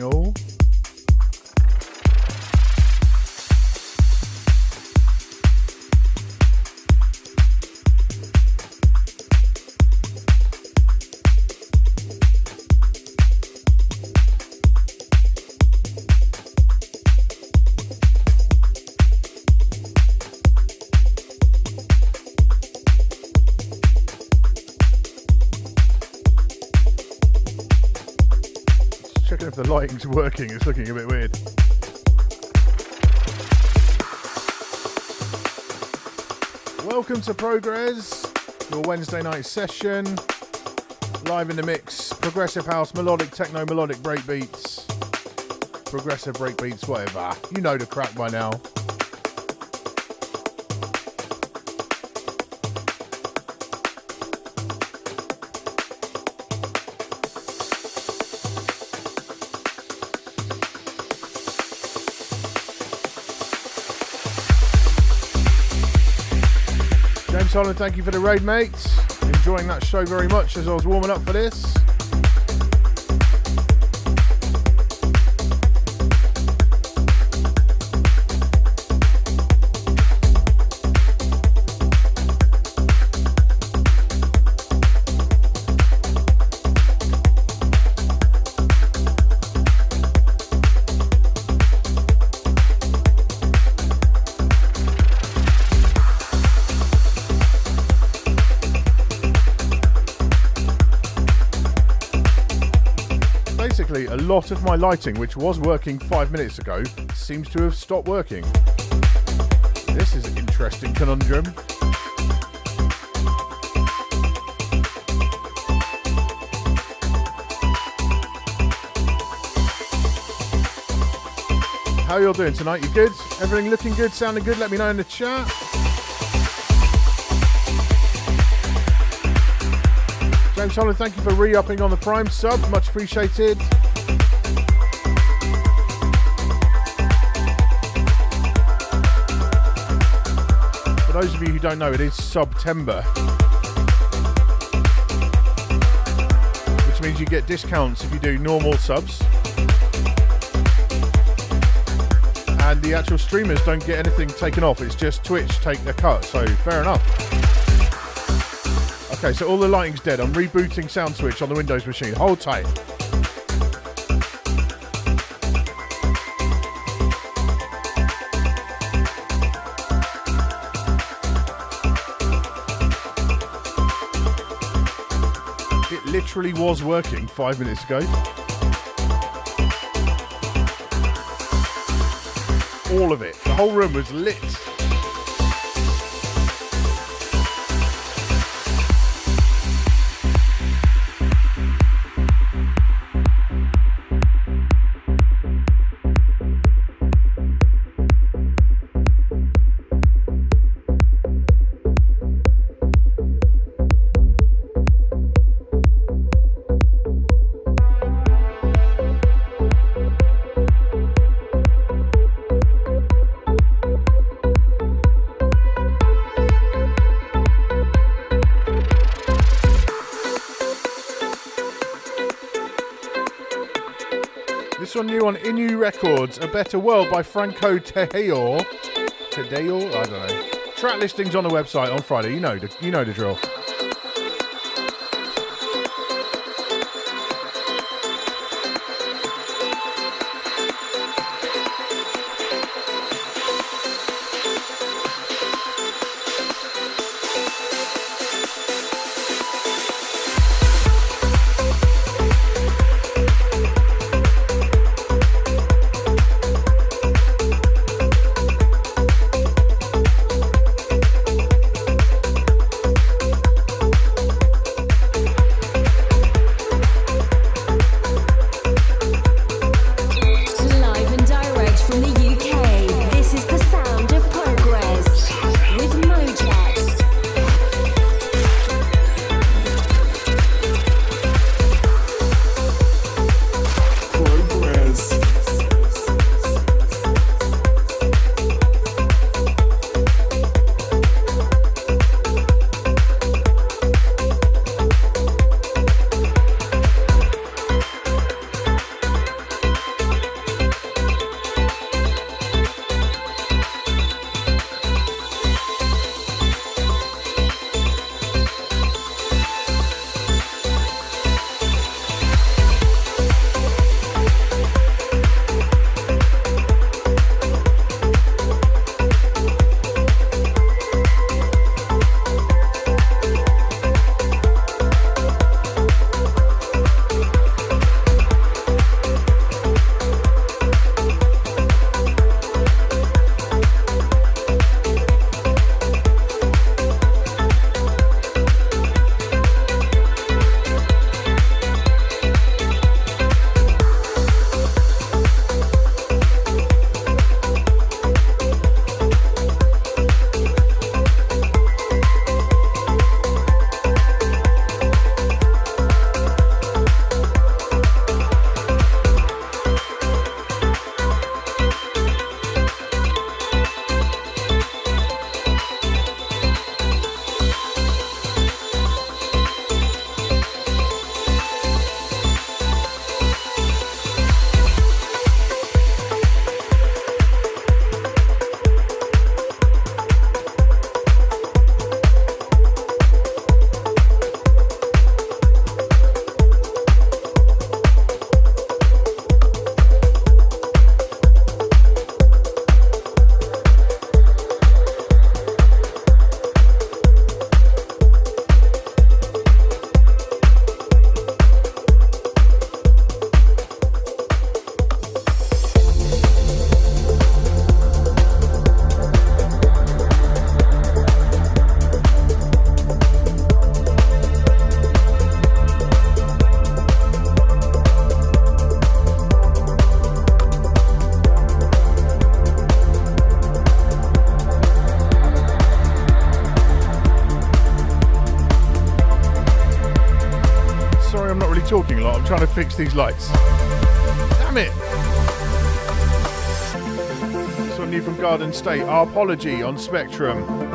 evening all. If the lighting's working, it's looking a bit weird. Welcome to PROGREZZ, your Wednesday night session. Live in the mix, progressive house, melodic techno, melodic breakbeats, progressive breakbeats, whatever. You know the crack by now. Solid, thank you for the raid, mates. Enjoying that show very much as I was warming up for this. A lot of my lighting, which was working 5 minutes ago, seems to have stopped working. This is an interesting conundrum. How y'all doing tonight? You good? Everything looking good? Sounding good? Let me know in the chat. James Holland, thank you for re-upping on the Prime sub. Much appreciated. For those of you who don't know, it is September, which means you get discounts if you do normal subs, and the actual streamers don't get anything taken off. It's just Twitch take the cut, so fair enough. Okay, so all the lighting's dead. I'm rebooting sound switch on the Windows machine. Hold tight. Literally was working 5 minutes ago. All of it. The whole room was lit. New on Inu Records, A Better World by Franco Tejedor. Tejedor? I don't know. Track listings on the website on Friday. You know the drill. Sorry, I'm not really talking a lot. I'm trying to fix these lights. Damn it! This one new from Gardenstate. Arpology on Spectrum.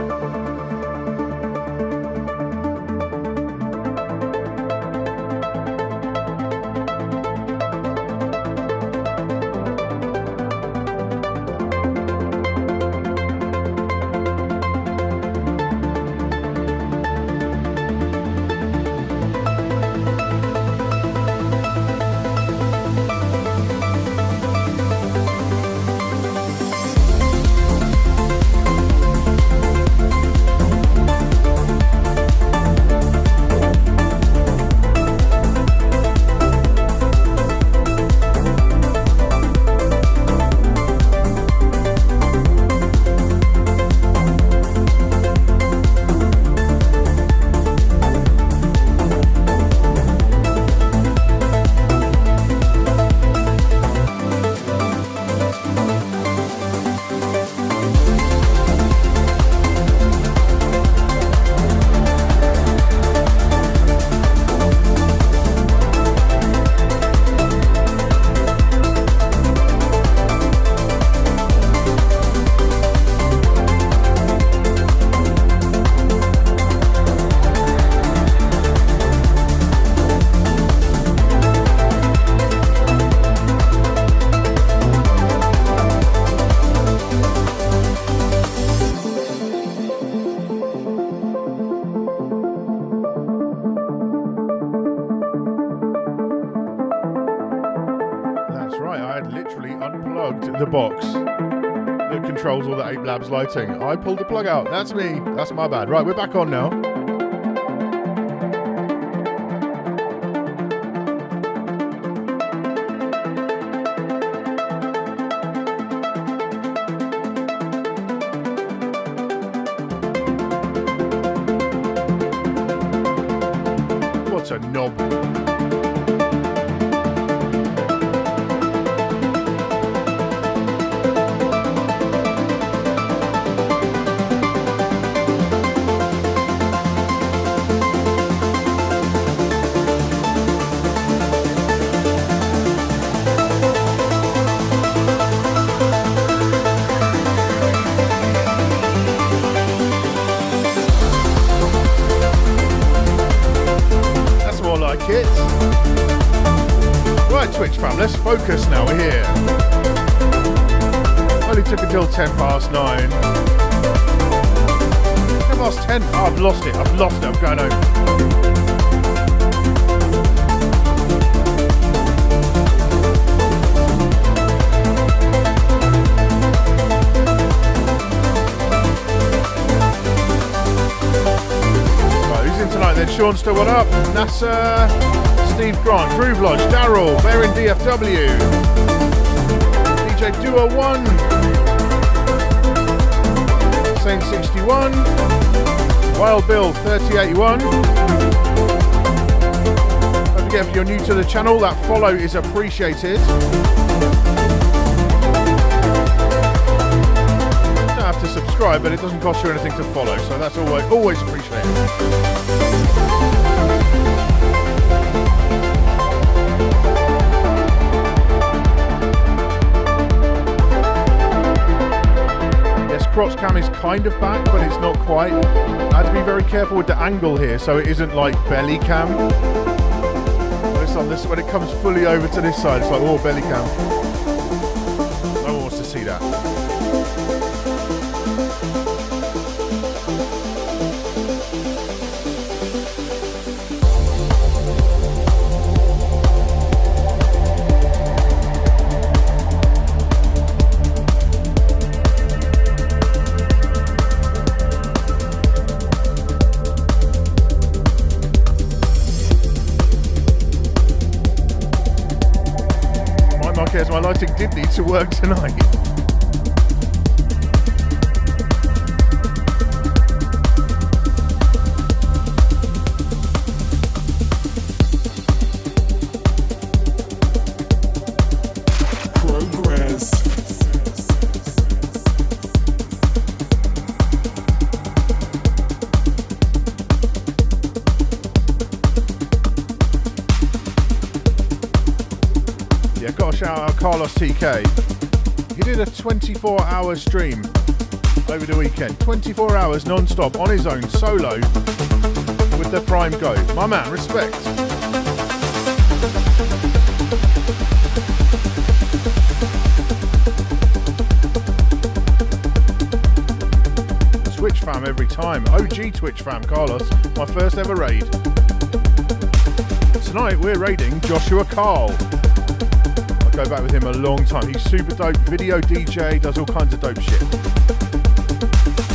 The box that controls all the Ape Labs lighting. I pulled the plug out. That's me. That's my bad. Right, we're back on now. What a knob. Twitch fam, let's focus now, we're here. Only took until 10 past 9. 10 past 10? Oh, I've lost it, I'm going home. Right, who's in tonight then? Sean still, what up? NASA... Steve Grant, Groove Lodge, Daryl, Baron DFW, DJ Duo 1, Saint 61, Wild Bill 3081. Don't forget, if you're new to the channel, that follow is appreciated. You don't have to subscribe, but it doesn't cost you anything to follow, so that's always appreciated. Crotch cam is kind of back, but it's not quite. I had to be very careful with the angle here, so it isn't like belly cam. When it's on this, when it comes fully over to this side, it's like, oh, belly cam. No one wants to see that. My lighting did need to work tonight. got to shout out Carlos TK. He did a 24-hour stream over the weekend. 24 hours non-stop on his own, solo, with the Prime Go. My man, respect. Twitch fam every time. OG Twitch fam, Carlos. My first ever raid. Tonight we're raiding Joshua Carl. I go back with him a long time. He's super dope. Video DJ, does all kinds of dope shit.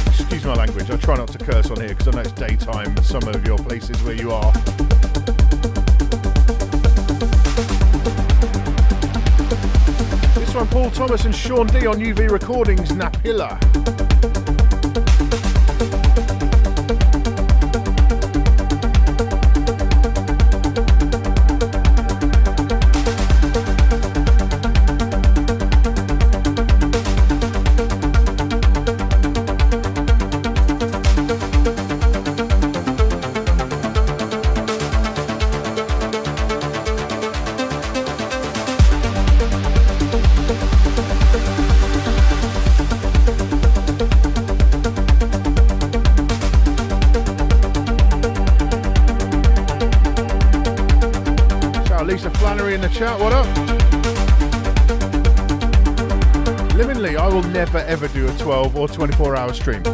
Excuse my language. I try not to curse on here because I know it's daytime in some of your places where you are. This one, Paul Thomas and Sean D on UV Recordings, Napilla. Chat, what up? Liminally, I will never ever do a 12 or 24 hour stream. The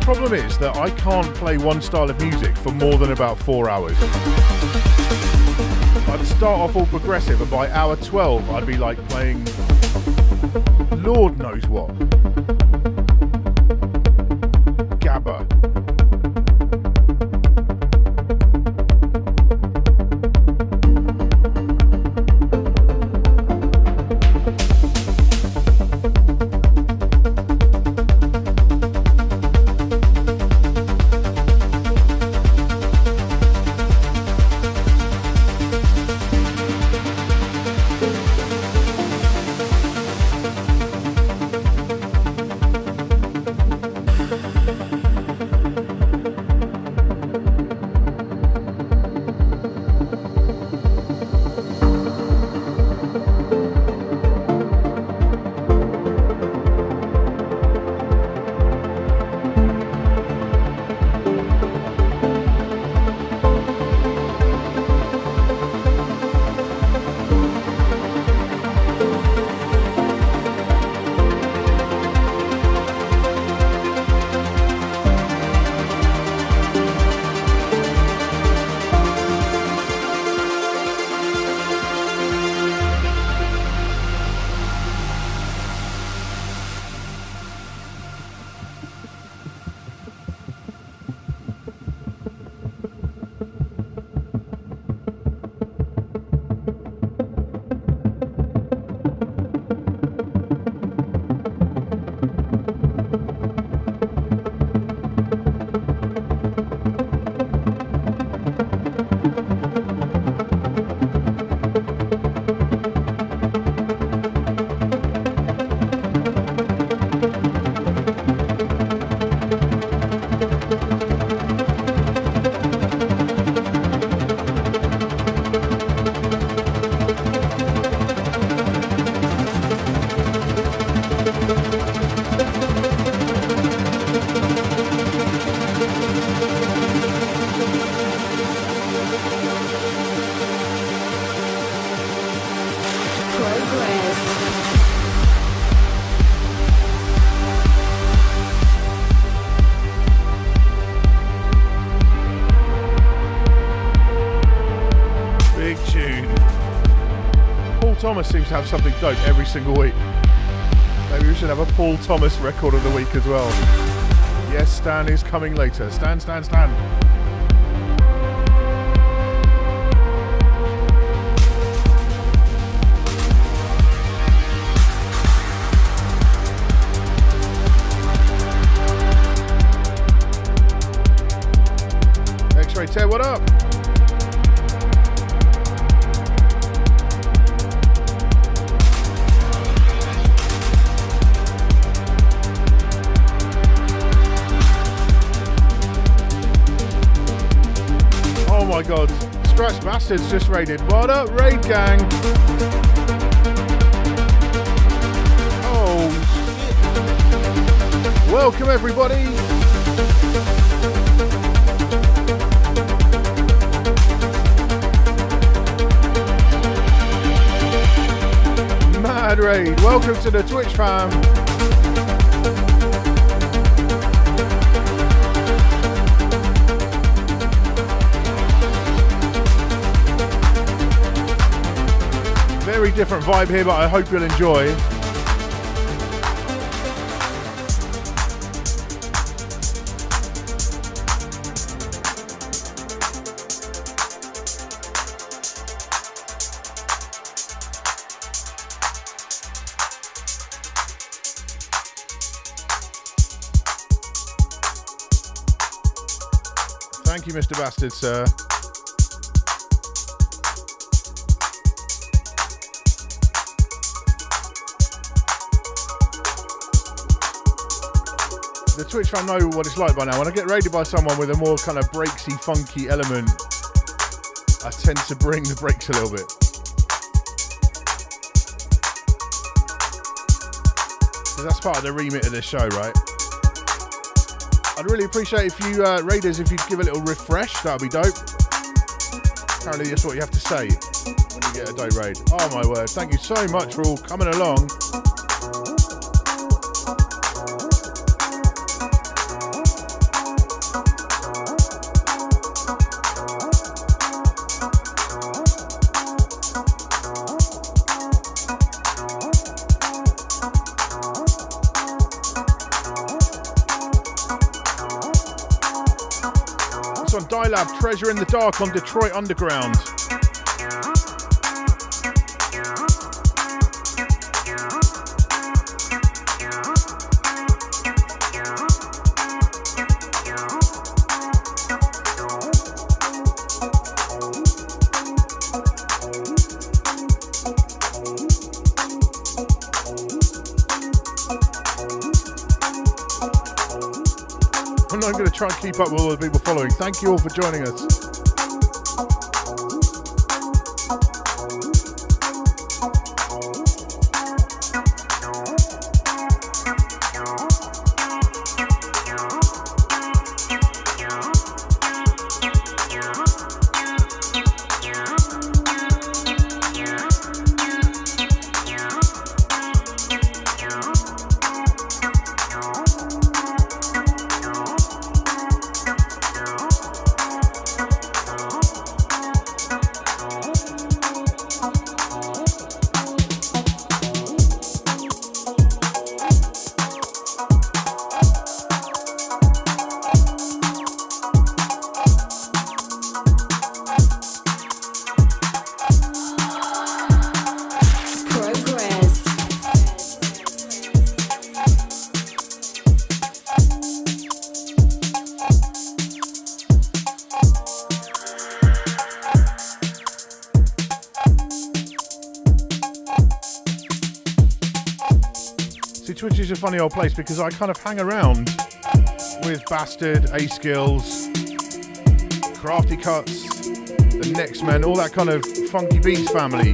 problem is that I can't play one style of music for more than about 4 hours. I'd start off all progressive and by hour 12 I'd be like playing Lord knows what. Gabba. Thomas seems to have something dope every single week. Maybe we should have a Paul Thomas record of the week as well. Yes, Stan is coming later. Stan. X-Ray Ted, what up? Oh my god, Scratch Bastards just raided. What up, raid gang? Oh, shit. Welcome, everybody. Mad raid. Welcome to the Twitch fam. Very different vibe here, but I hope you'll enjoy. Thank you, Mr. Bastard, sir. The Twitch fan know what it's like by now. When I get raided by someone with a more kind of breaksy, funky element, I tend to bring the brakes a little bit. Because that's part of the remit of this show, right? I'd really appreciate if you raiders, if you'd give a little refresh, that'd be dope. Apparently that's what you have to say when you get a dope raid. Oh my word, thank you so much for all coming along. DYLAB, Treasure in the Dark on Detroit Underground. I'm going to try and keep up with all the people following. Thank you all for joining us. Twitch is a funny old place because I kind of hang around with Bastard, A-Skills, Crafty Cuts, the Next Men, all that kind of funky beats family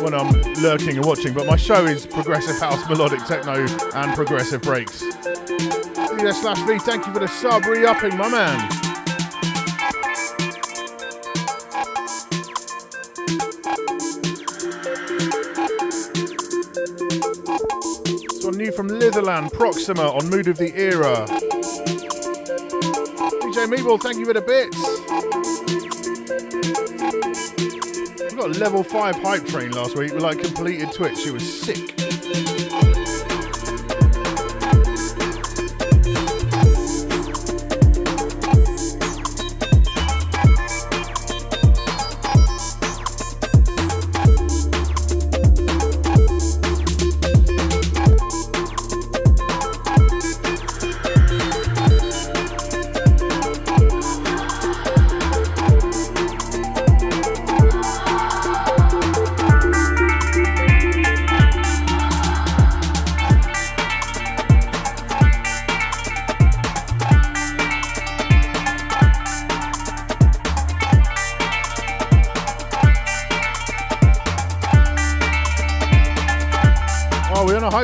when I'm lurking and watching, but my show is Progressive House, Melodic Techno and Progressive Breaks. /V, thank you for the sub, re-upping, my man. New from Litherland, Proxima on Mood of the Era. DJ Meatball, thank you for the bits. We got a level 5 hype train last week. We like completed Twitch. It was sick.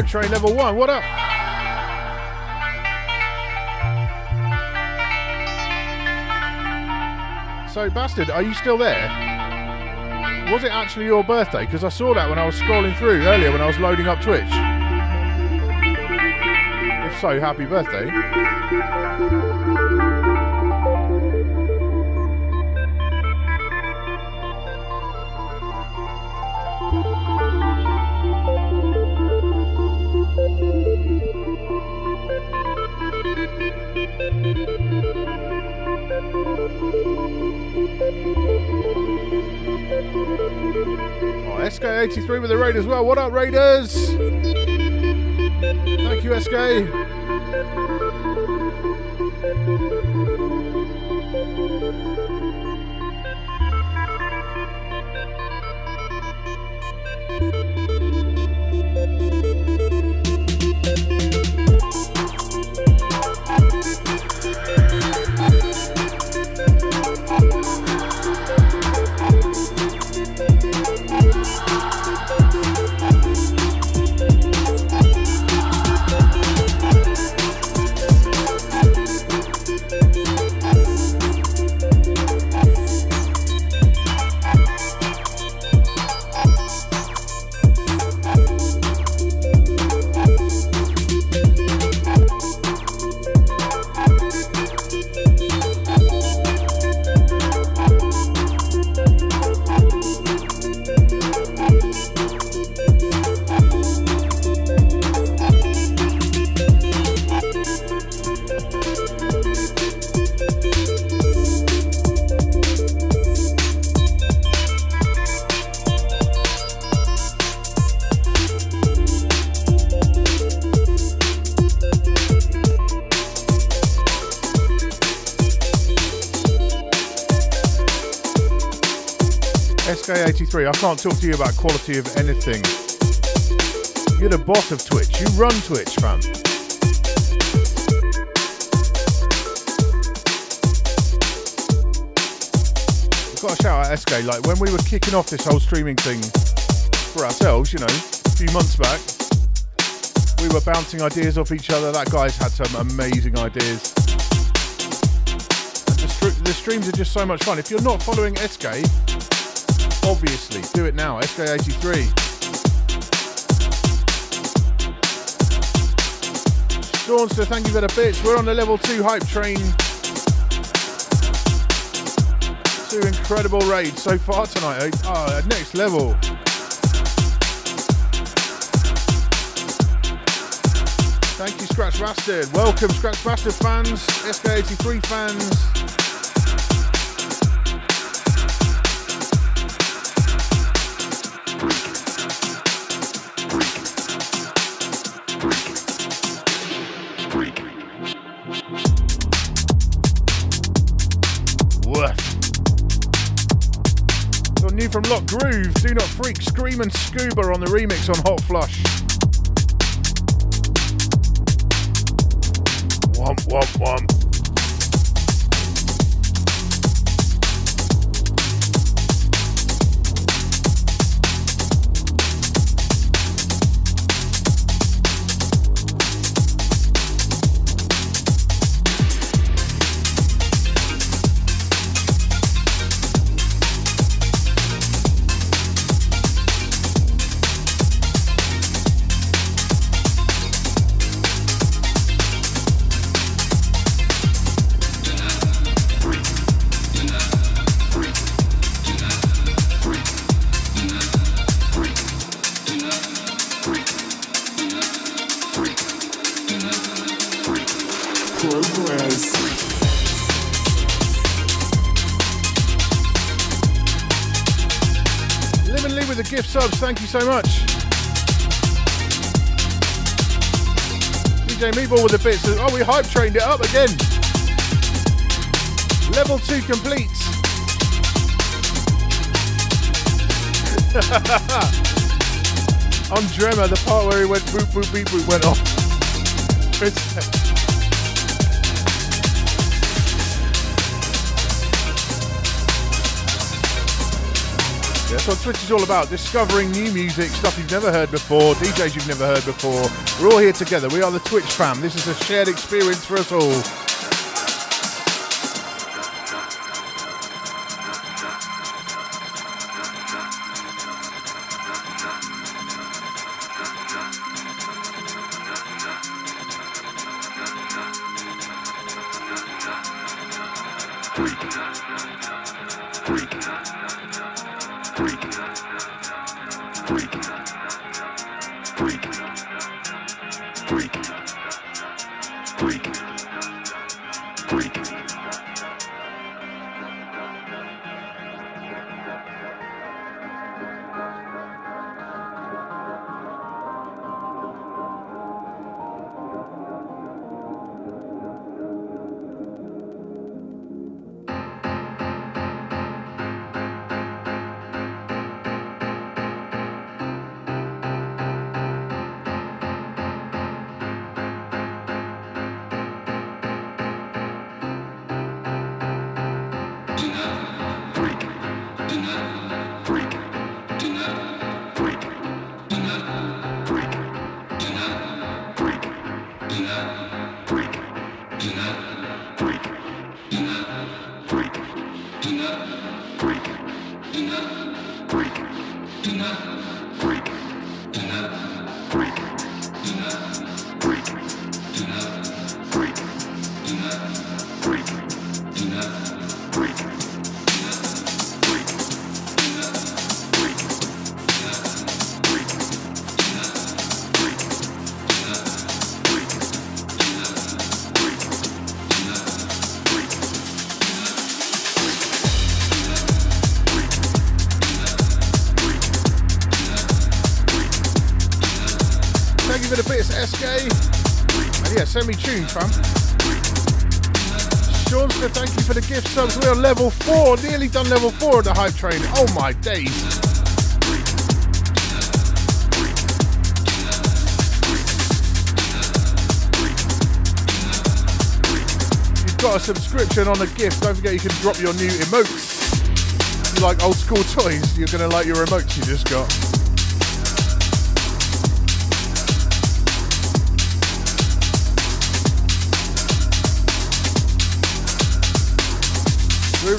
Hype Train level 1. What up? So, Bastard, are you still there? Was it actually your birthday? Because I saw that when I was scrolling through earlier when I was loading up Twitch. If so, happy birthday. Oh, SK83 with the raid as well. What up, Raiders? Thank you, SK. SK83, I can't talk to you about quality of anything. You're the boss of Twitch. You run Twitch, fam. I've got to shout out SK, like when we were kicking off this whole streaming thing for ourselves, you know, a few months back, we were bouncing ideas off each other. That guy's had some amazing ideas. The streams are just so much fun. If you're not following SK, obviously, do it now. SK83. Staunster, thank you for the bits. We're on the level 2 hype train. 2 incredible raids so far tonight. Oh, next level. Thank you, Scratch Bastard. Welcome, Scratch Bastard fans, SK83 fans. From Lock Groove, Do Not Freak, Skream and Scuba on the remix on Hotflush. Womp, womp, womp. Subs, thank you so much. DJ Meatball with the bits. Oh, we hype trained it up again. Level 2 complete. On Dremmer, the part where he went boop boop beep boop went off. That's what Twitch is all about, discovering new music, stuff you've never heard before, DJs you've never heard before. We're all here together. We are the Twitch fam. This is a shared experience for us all. Send me tunes, fam. Seanster, thank you for the gift subs. We're on level 4, nearly done level 4 of the hype train. Oh my days. If you've got a subscription on a gift, don't forget you can drop your new emotes. If you like old school toys, you're going to like your emotes you just got.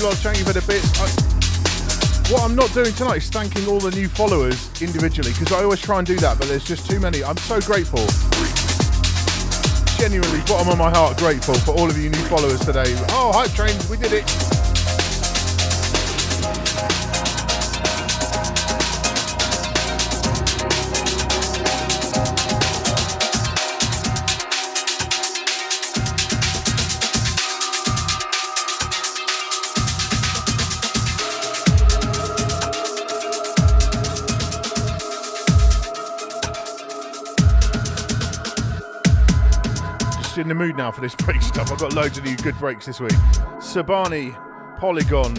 Thank you for the bits. What I'm not doing tonight is thanking all the new followers individually, because I always try and do that, but there's just too many. I'm so grateful. Genuinely, bottom of my heart, grateful for all of you new followers today. Oh, hype train, we did it. In the mood now for this break stuff. I've got loads of new good breaks this week. Sabiani, Polygon.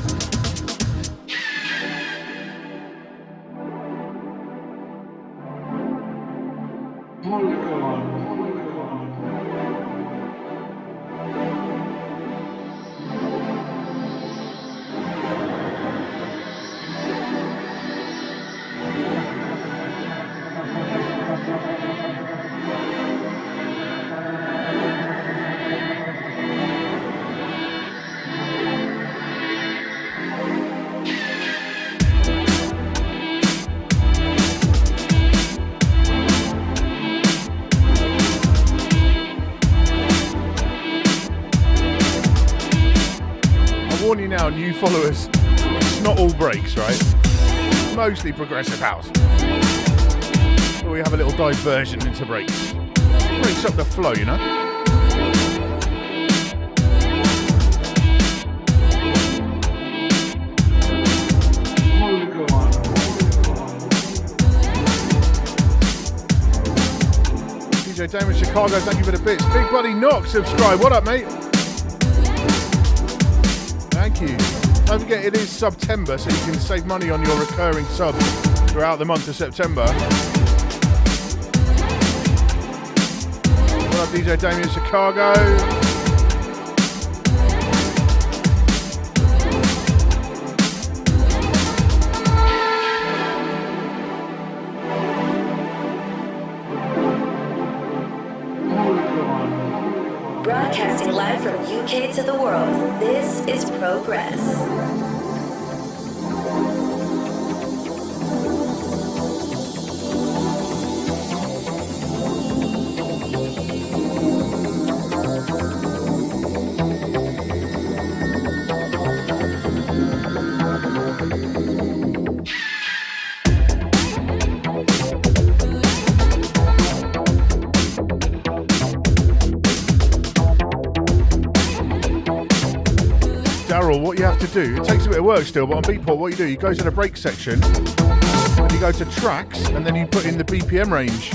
Now, new followers, it's not all breaks, right? Mostly progressive house. But we have a little diversion into breaks. Breaks up the flow, you know? DJ Damon Chicago, thank you for the bits. Big Buddy Knock, subscribe. What up, mate? Thank you. Don't forget it is September, so you can save money on your recurring subs throughout the month of September. What up, DJ Damien Chicago? This is PROGREZZ. What you have to do, it takes a bit of work still, but on Beatport what you do, you go to the break section and you go to tracks and then you put in the BPM range.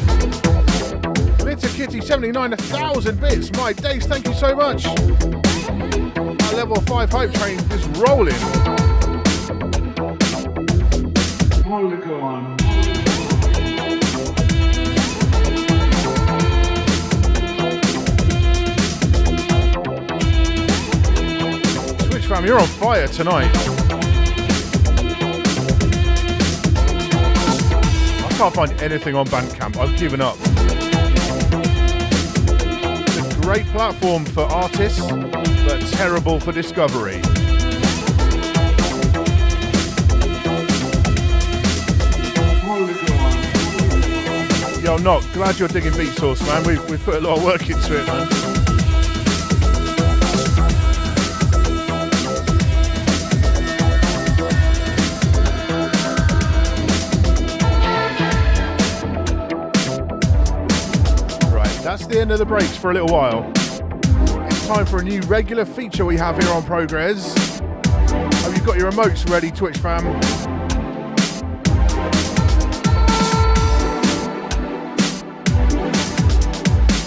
Glitter Kitty 79, 1,000 bits. My days, thank you so much. Our level 5 hype train is rolling. Polygon. Fam, you're on fire tonight. I can't find anything on Bandcamp. I've given up. It's a great platform for artists, but terrible for discovery. Yo, I'm not glad you're digging Beat Source, man. We've put a lot of work into it, man. That's the end of the breaks for a little while. It's time for a new regular feature we have here on PROGREZZ. Hope you've got your emotes ready, Twitch fam.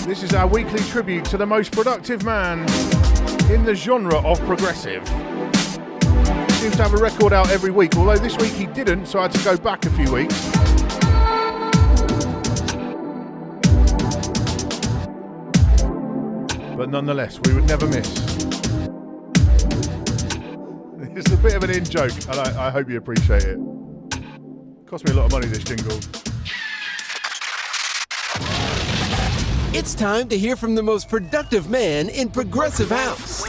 This is our weekly tribute to the most productive man in the genre of progressive. He seems to have a record out every week, although this week he didn't, so I had to go back a few weeks. But nonetheless, we would never miss. It's a bit of an in-joke, and I hope you appreciate it. Cost me a lot of money, this jingle. It's time to hear from the most productive man in progressive house.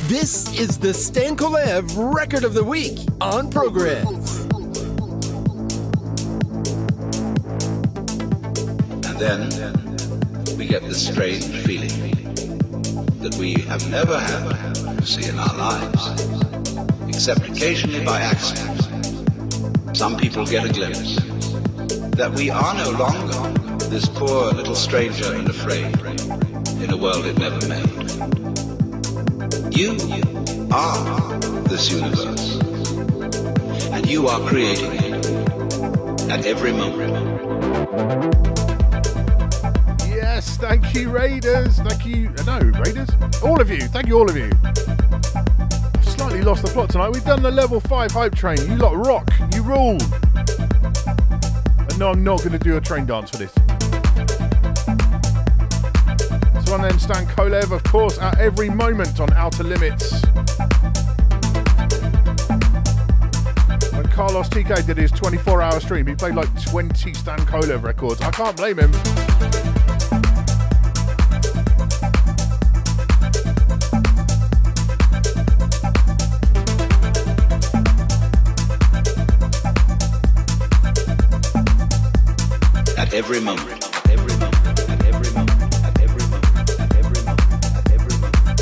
This is the Stan Kolev Record of the Week on PROGREZZ. And then we get this strange feeling that we have never had, you see, in our lives, except occasionally by accident. Some people get a glimpse that we are no longer this poor little stranger and afraid in a world it never made. You are this universe, and you are creating it at every moment. Yes, thank you, Raiders. Thank you. No, Raiders? All of you. Thank you, all of you. I've slightly lost the plot tonight. We've done the level 5 hype train. You lot rock. You rule. And no, I'm not going to do a train dance for this. So on then, Stan Kolev, of course, at every moment on Outer Limits. When Carlos TK did his 24-hour stream, he played like 20 Stan Kolev records. I can't blame him. Every moment, every moment, at every moment, at every moment, at every moment, at every moment,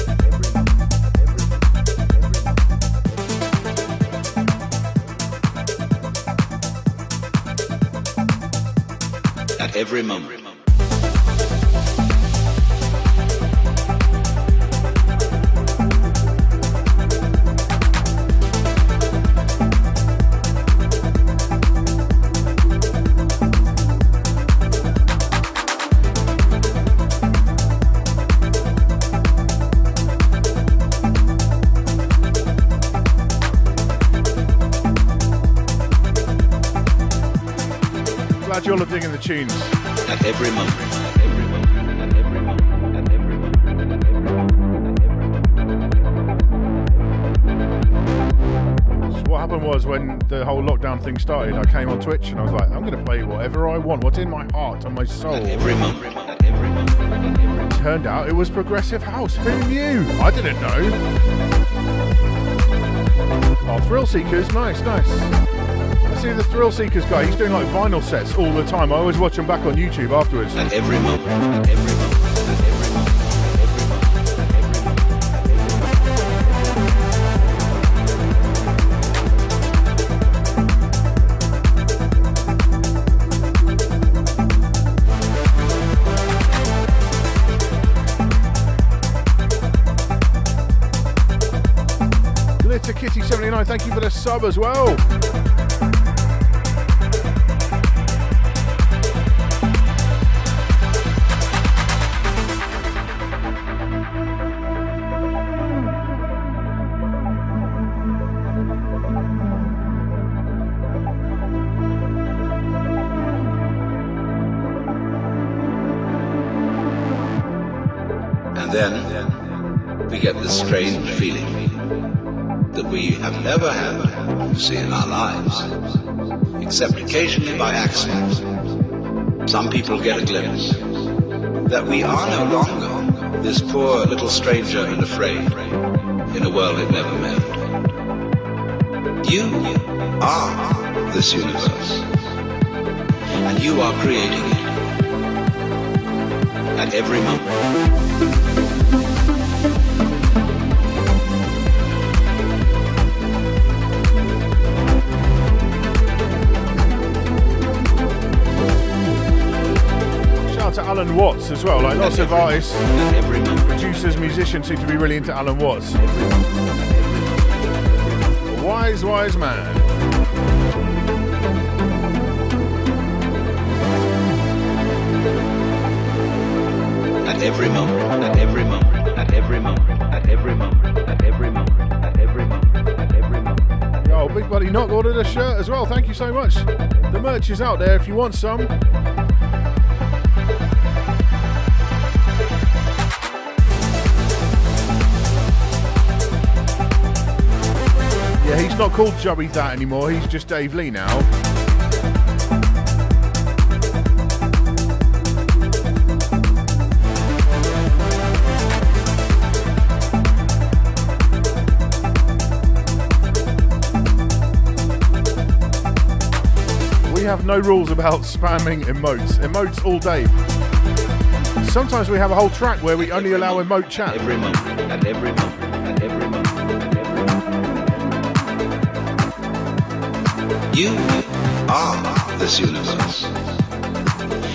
at every moment, at every moment. You're all digging the tunes. At every moment, at every moment, at every moment, at every moment, at every moment. So what happened was when the whole lockdown thing started, I came on Twitch and I was like, I'm going to play whatever I want, what's in my heart and my soul. At every moment, at every moment, at every moment. Turned out it was progressive house. Who knew? I didn't know. Oh, Thrill Seekers, nice. I see the Thrill Seekers guy. He's doing like vinyl sets all the time. I always watch him back on YouTube afterwards. At every moment, at every moment. Kitty79, thank you for the sub as well. And then we get this strange feeling that we have never had to see in our lives, except occasionally by accident. Some people get a glimpse that we are no longer this poor little stranger and afraid in a world it never meant. You are this universe, and you are creating it at every moment. To Alan Watts as well, like lots of artists, producers, musicians seem to be really into Alan Watts. Wise man. At every moment, at every moment, at every moment, at every moment, at every moment, at every moment, at every moment. Yo, Big Buddy Knock ordered a shirt as well, thank you so much. The merch is out there if you want some. Yeah, he's not called Jubby That anymore, he's just Dave Lee now. We have no rules about spamming emotes. Emotes all day. Sometimes we have a whole track where we only allow emote chat. Every moment, at every moment, at every moment, at every moment. You are this universe,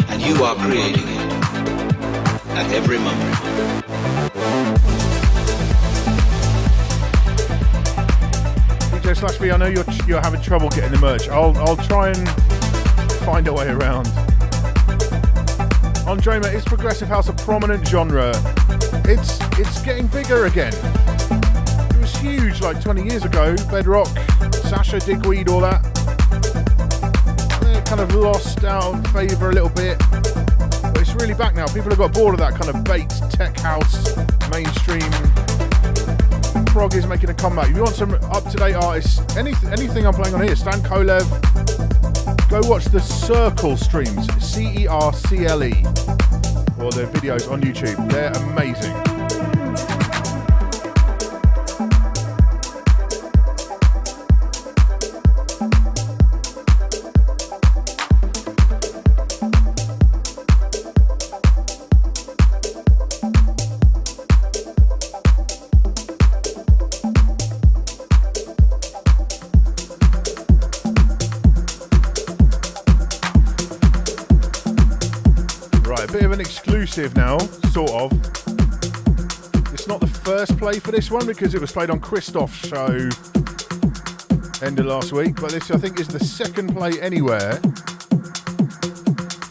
and you are creating it at every moment. DJ/V, I know you're having trouble getting the merch. I'll try and find a way around. Andrema, is progressive house a prominent genre? It's getting bigger again. It was huge like 20 years ago. Bedrock, Sasha, Digweed, all that. They're kind of lost out of favour a little bit, but it's really back now. People have got bored of that kind of baked tech house, mainstream. Prog is making a comeback. If you want some up-to-date artists, anything I'm playing on here, Stan Kolev, go watch the Circle streams, CERCLE, or their videos on YouTube. They're amazing. Now, sort of. It's not the first play for this one because it was played on Christoph's show end of last week, but this I think is the second play anywhere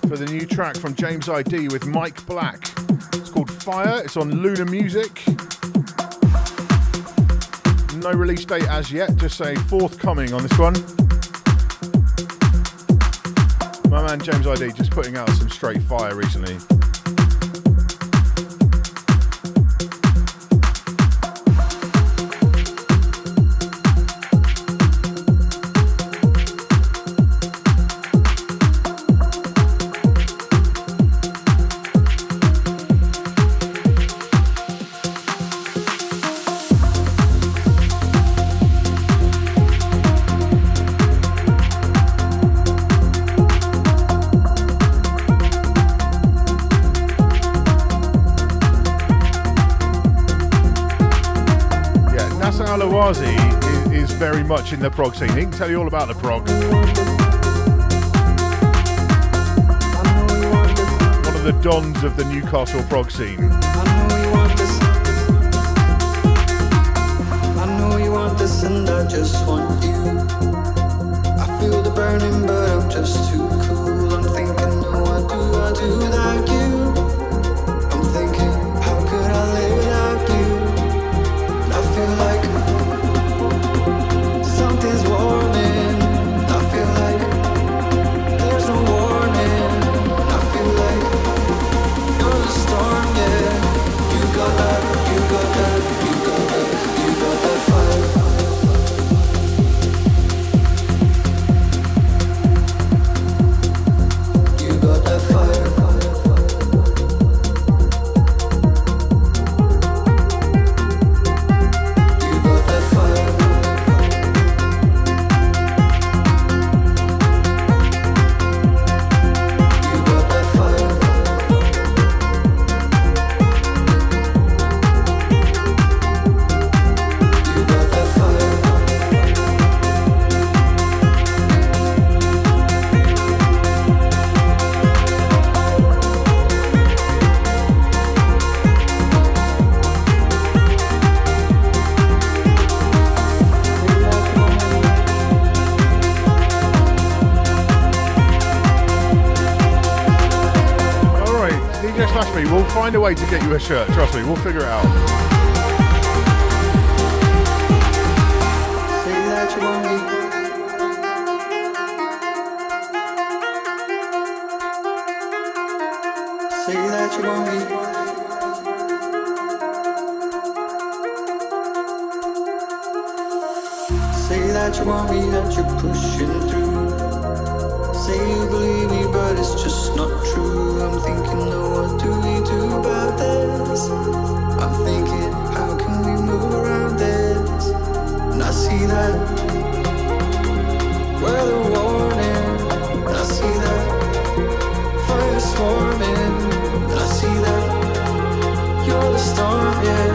for the new track from James ID with Myke Black. It's called Fire, it's on Lunar Music. No release date as yet, just say forthcoming on this one. My man James ID just putting out some straight fire recently. Alawazi is very much in the prog scene. He can tell you all about the prog. One of the dons of the Newcastle prog scene. I know you want this and I just want you. I feel the burning but I'm just too cool. I'm thinking, no, what do I do without you? I'm thinking, how could I live without you? And I feel like something's warming. I feel like there's no warning. I feel like you're the storm, yeah. You got that, you got that, you got that, you got that fire. You got that fire. You got that fire. You got that fire. You got that fire. Alright, DJ Slash Me, we'll find a way to get you a shirt. Trust me, we'll figure it out. Say that you want me. Say that you want me. Say that you want me, that you're pushing through. Say you believe me, but it's just not true. I'm thinking, no, what do we do about this? I'm thinking, how can we move around this? And I see that weather warning. And I see that fire swarming. And I see that you're the storm, yeah.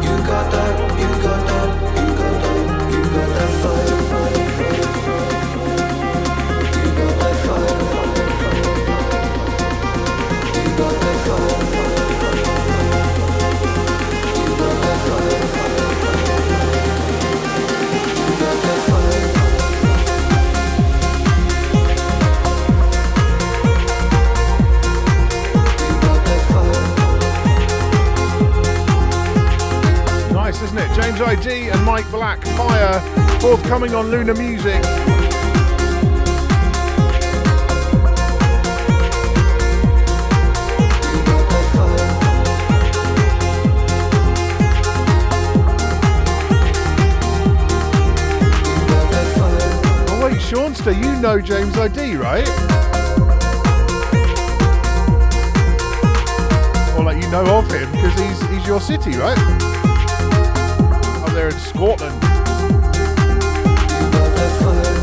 You got that, you got that, you got that, you got that fire. You got that fire. You got that fire. You got that fire. You got that fire. You got that fire. Nice, isn't it? James ID and Mike Black, Fire, forthcoming on Lunar Music. Oh wait, Seanster, you know James ID, right? Or like you know of him because he's your city, right? Up there in Scotland. You got that fire.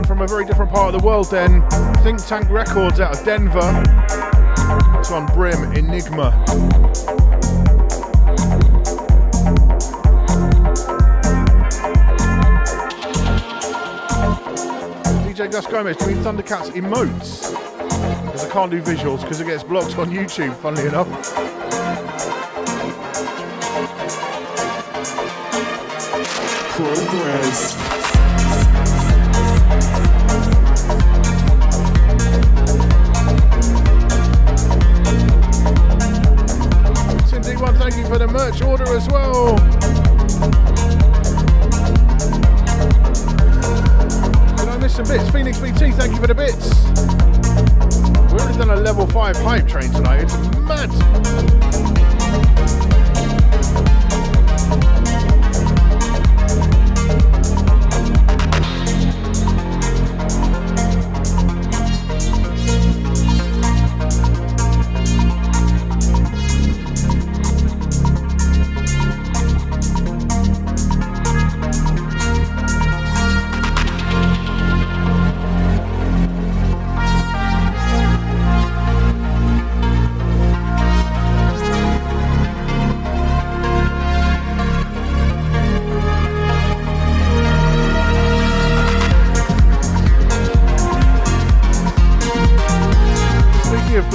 From a very different part of the world then. THNK Records out of Denver. It's on Brim, Enigma. DJ Gus Gomez, do you mean Thundercats emotes? Because I can't do visuals because it gets blocked on YouTube, funnily enough. PROGREZZ. D1, thank you for the merch order as well. Did I miss some bits? Phoenix BT, thank you for the bits. We've only done a level 5 hype train tonight. It's mad.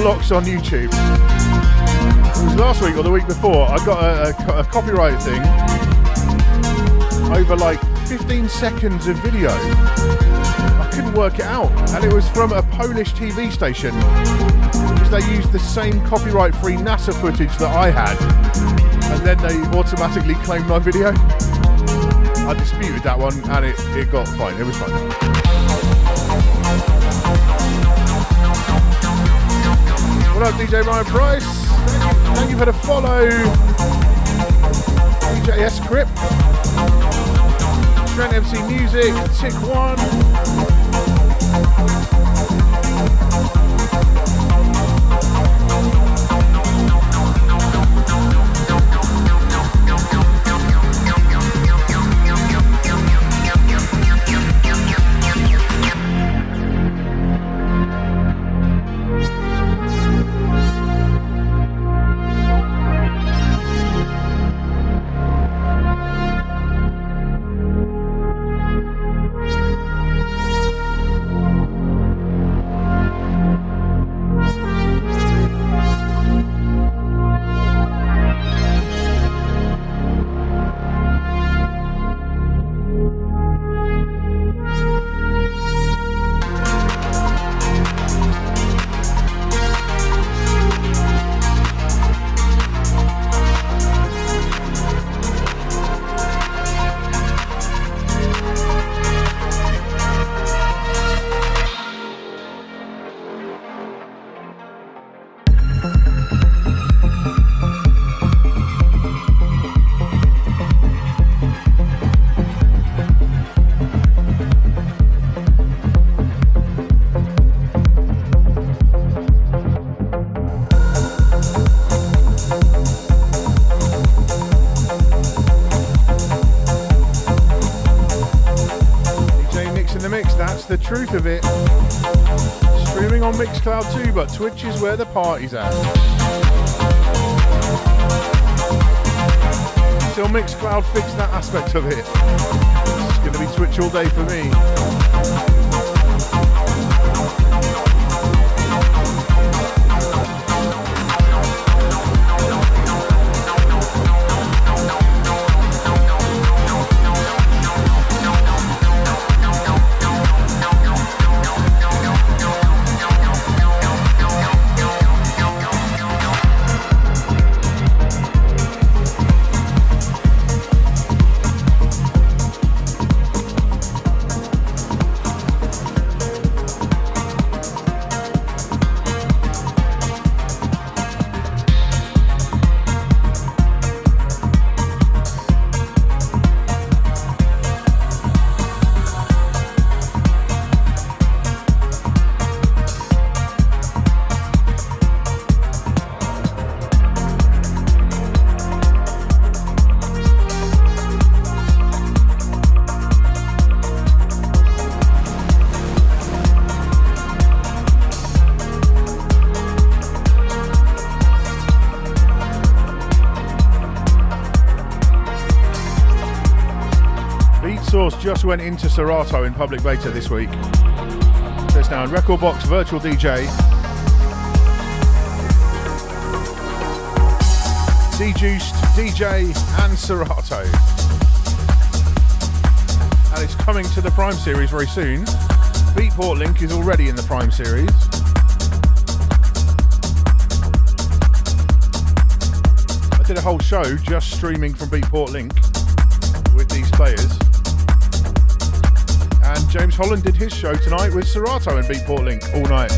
blocks on YouTube. It was last week or the week before. I got a copyright thing over like 15 seconds of video. I couldn't work it out, and it was from a Polish TV station because they used the same copyright-free NASA footage that I had, and then they automatically claimed my video. I disputed that one, and it got fine. It was fine. What up, DJ Ryan Price? Thank you for the follow. DJ Script, Trent MC Music, Tick One. The truth of it. Streaming on Mixcloud too, but Twitch is where the party's at. Until Mixcloud fix that aspect of it, it's going to be Twitch all day for me. Just went into Serato in public beta this week. So it's now in Recordbox, Virtual DJ, Dejuiced, DJ and Serato. And it's coming to the Prime series very soon. Beatport Link is already in the Prime series. I did a whole show just streaming from Beatport Link with these players. And James Holland did his show tonight with Serato and Beatport Link all night.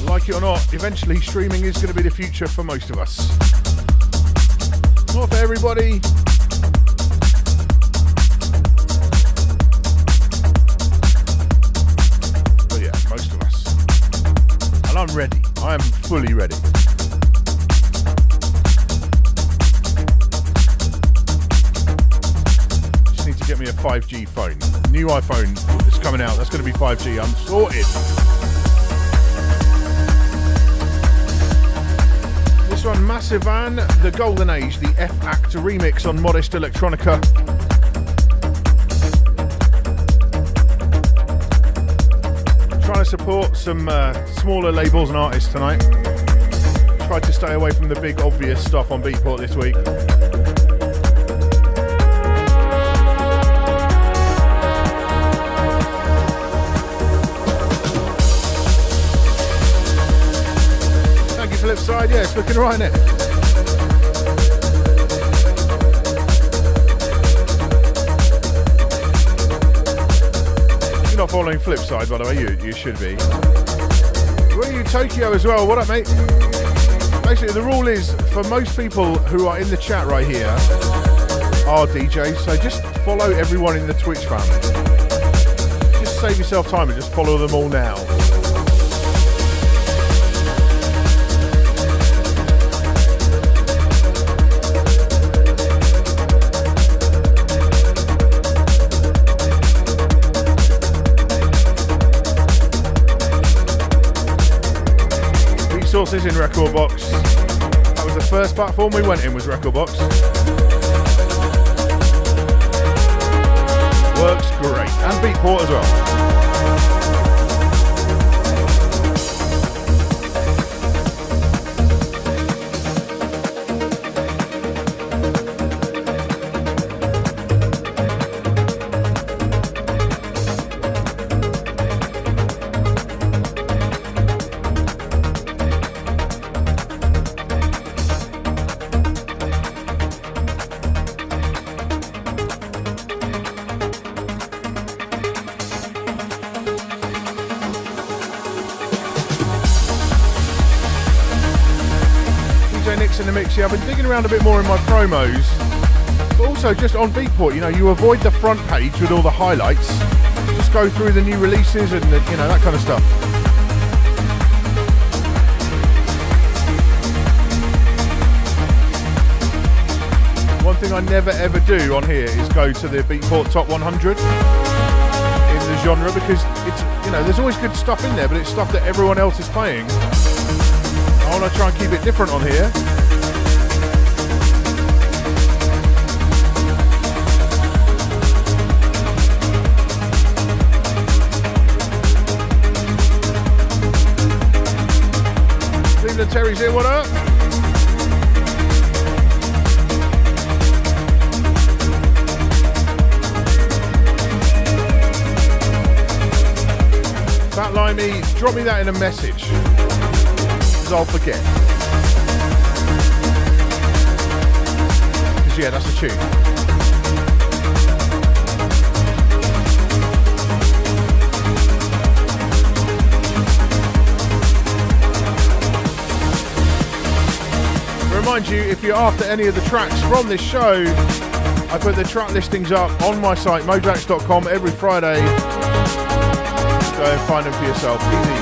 Like it or not, eventually streaming is going to be the future for most of us. Not for everybody. But yeah, most of us. And I'm ready. I am fully ready. Get me a 5G phone. New iPhone is coming out. That's going to be 5G. I'm sorted. This one, Massivan, The Golden Age, the F-Act remix on Modest Electronica. support some smaller labels and artists tonight. Tried to stay away from the big obvious stuff on Beatport this week. Thank you, Flipside. Yeah, it's looking right, isn't it? You're not following Flipside, by the way, you should be. Where are you, Tokyo, as well? What up, mate? Basically, the rule is, for most people who are in the chat right here, are DJs, so just follow everyone in the Twitch family. Just save yourself time and just follow them all now. Sources in Rekordbox. That was the first platform we went in, was Rekordbox. Works great. And Beatport as well. In the mix. Yeah, I've been digging around a bit more in my promos, but also just on Beatport, you know, you avoid the front page with all the highlights, just go through the new releases and the, you know, that kind of stuff. One thing I never ever do on here is go to the Beatport Top 100 in the genre, because it's, you know, there's always good stuff in there, but it's stuff that everyone else is playing. I want to try and keep it different on here. Cleveland Terry's here, what up? Fat Limey, drop me that in a message, because I'll forget. Because yeah, that's the tune. Remind you, if you're after any of the tracks from this show, I put the track listings up on my site, mojax.com, every Friday. Go and find them for yourself. Easy.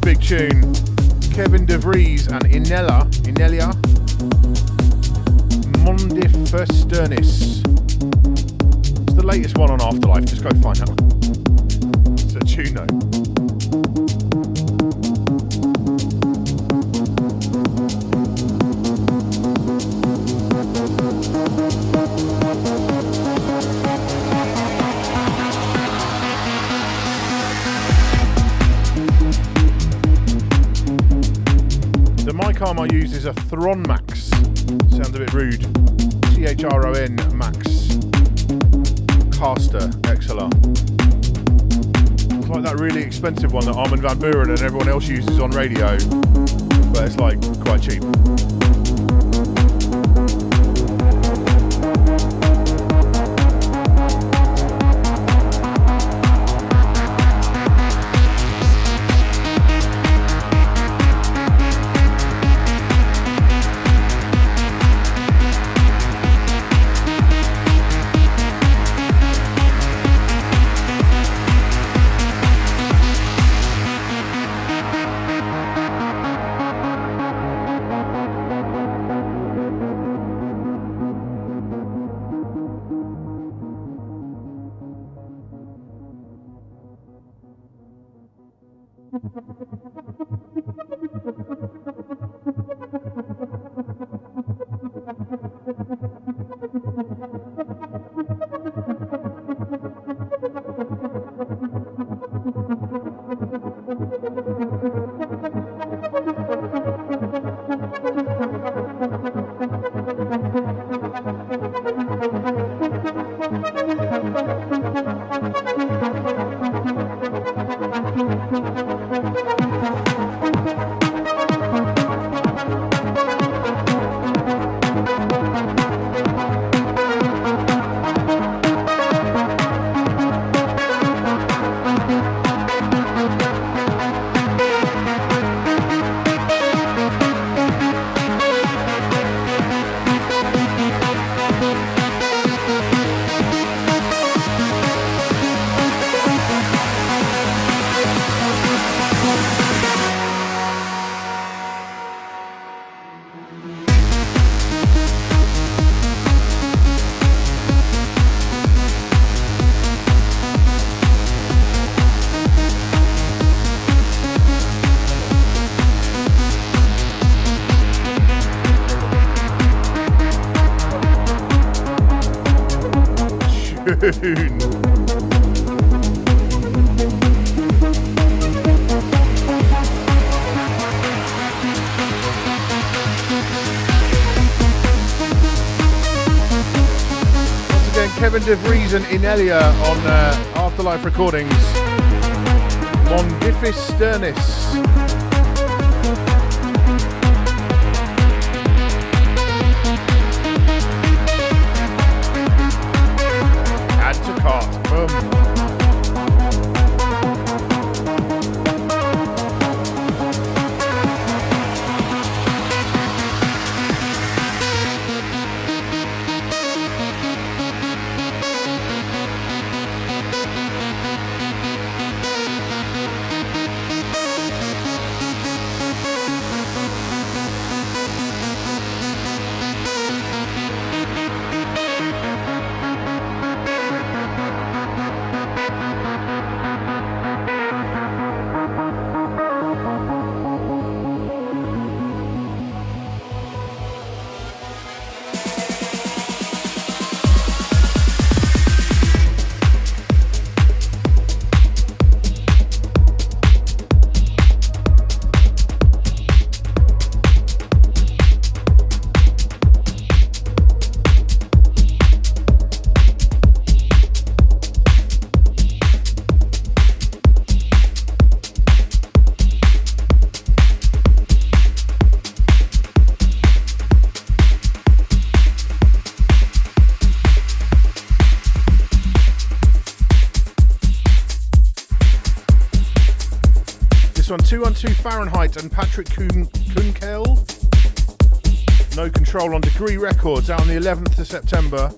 Big tune. Kevin de Vries and Innellea. Mondifesternis. the latest one on Afterlife. Just go find out. It's a tune though. The mic arm I use is a Thron Max. Sounds a bit rude. THRON Max Caster XLR. It's like that really expensive one that Armin van Buuren and everyone else uses on radio, but it's like quite cheap. Tune. Once again, Kevin de Vries and Innellea on Afterlife Recordings. Mondifis Sternis. This one, 212 Fahrenheit and Patrick Kunkel. No Control on Degree Records, out on the 11th of September.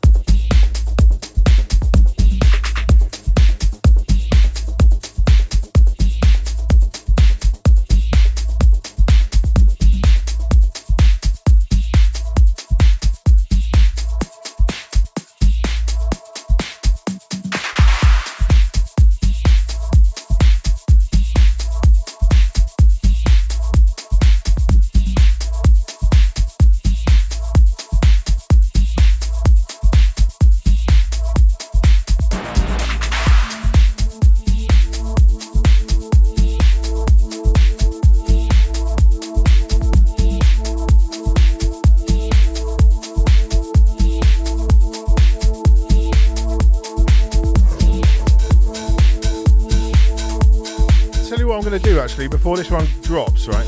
what I'm going to do actually before this one drops, right?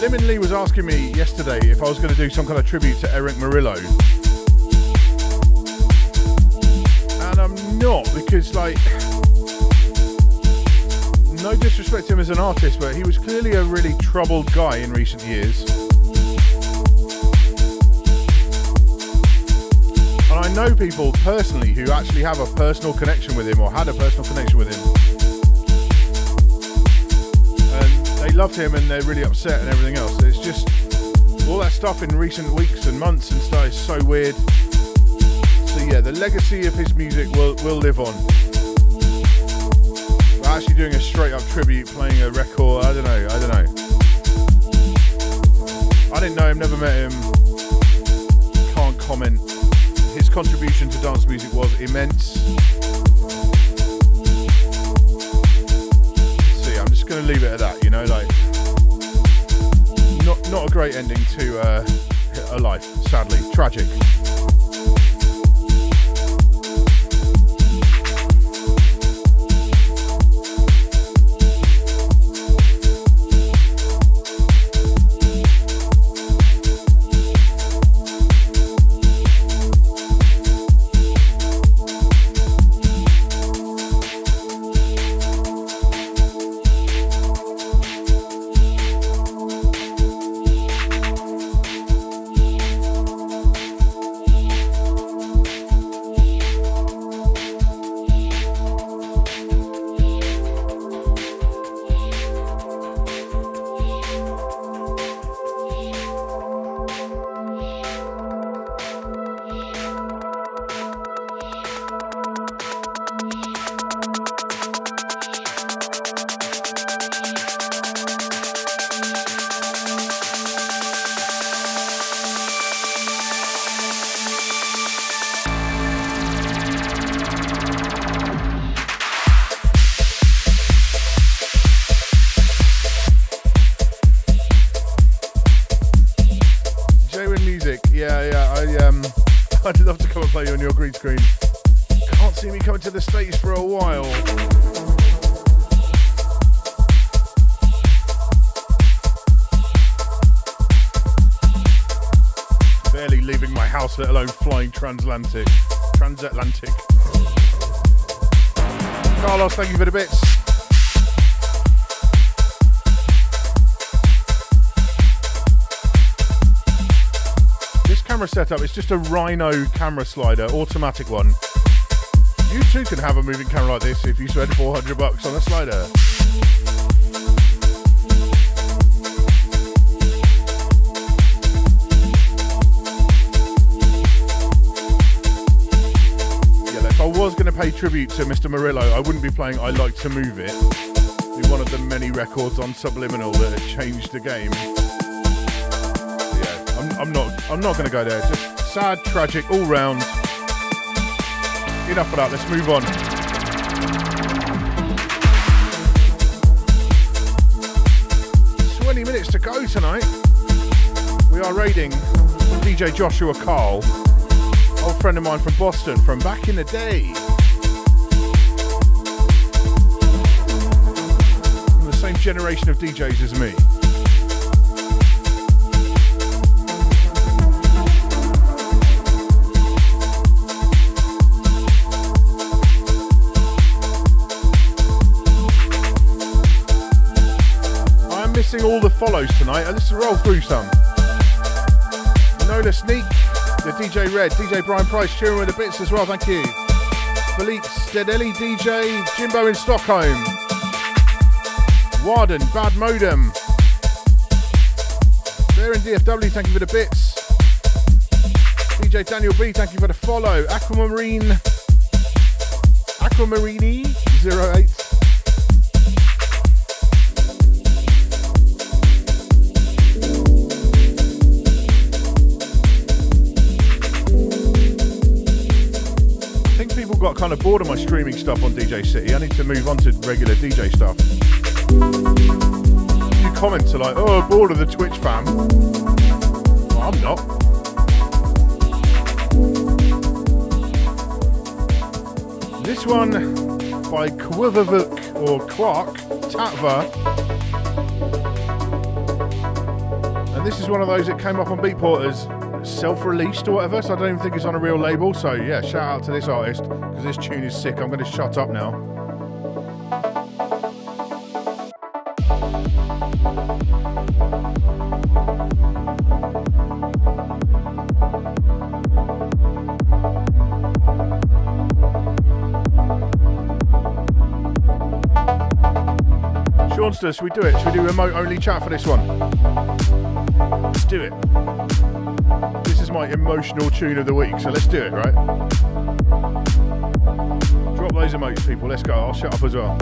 Lim and Lee was asking me yesterday if I was going to do some kind of tribute to Eric Murillo. And I'm not, because like, no disrespect to him as an artist, but he was clearly a really troubled guy in recent years. And I know people personally who actually have a personal connection with him or had a personal connection with him. And they loved him and they're really upset and everything else. It's just all that stuff in recent weeks and months and stuff is so weird. So yeah, the legacy of his music will live on. But actually doing a straight up tribute, playing a record, I don't know. I didn't know him, never met him, can't comment. His contribution to dance music was immense. So yeah, I'm just going to leave it at that, you know, like, not a great ending to a life, sadly, tragic. I'd love to come and play you on your green screen. Can't see me coming to the States for a while. Barely leaving my house, let alone flying transatlantic. Carlos, thank you for the bits. Camera setup, it's just a Rhino camera slider, automatic one. You too can have a moving camera like this if you spend $400 on a slider. Yeah, if I was going to pay tribute to Mr. Murillo, I wouldn't be playing I Like to Move It. It'd be one of the many records on Subliminal that had changed the game. I'm not going to go there. Just sad, tragic, all round. Enough of that. Let's move on. 20 minutes to go tonight. We are raiding DJ Joshua Carl, old friend of mine from Boston, from back in the day. From the same generation of DJs as me. Missing all the follows tonight. Let's roll through some. Nola Sneak, the DJ Red, DJ Brian Price, cheering with the bits as well, thank you. Philippe Stedelli DJ, Jimbo in Stockholm. Warden, Bad Modem. Bear in DFW, thank you for the bits. DJ Daniel B, thank you for the follow. Aquamarini 08. Got kind of bored of my streaming stuff on DJ City. I need to move on to regular DJ stuff. A few comments are like, oh, bored of the Twitch fam. Well, I'm not. This one by Kvivavuk or Quark Tatva. And this is one of those that came up on Beatport as self-released or whatever, so I don't even think it's on a real label. So yeah, shout out to this artist because this tune is sick. I'm going to shut up now. Should we do it? Should we do remote only chat for this one? Let's do it. This is my emotional tune of the week, so let's do it, right? Drop those emotes, people. Let's go. I'll shut up as well.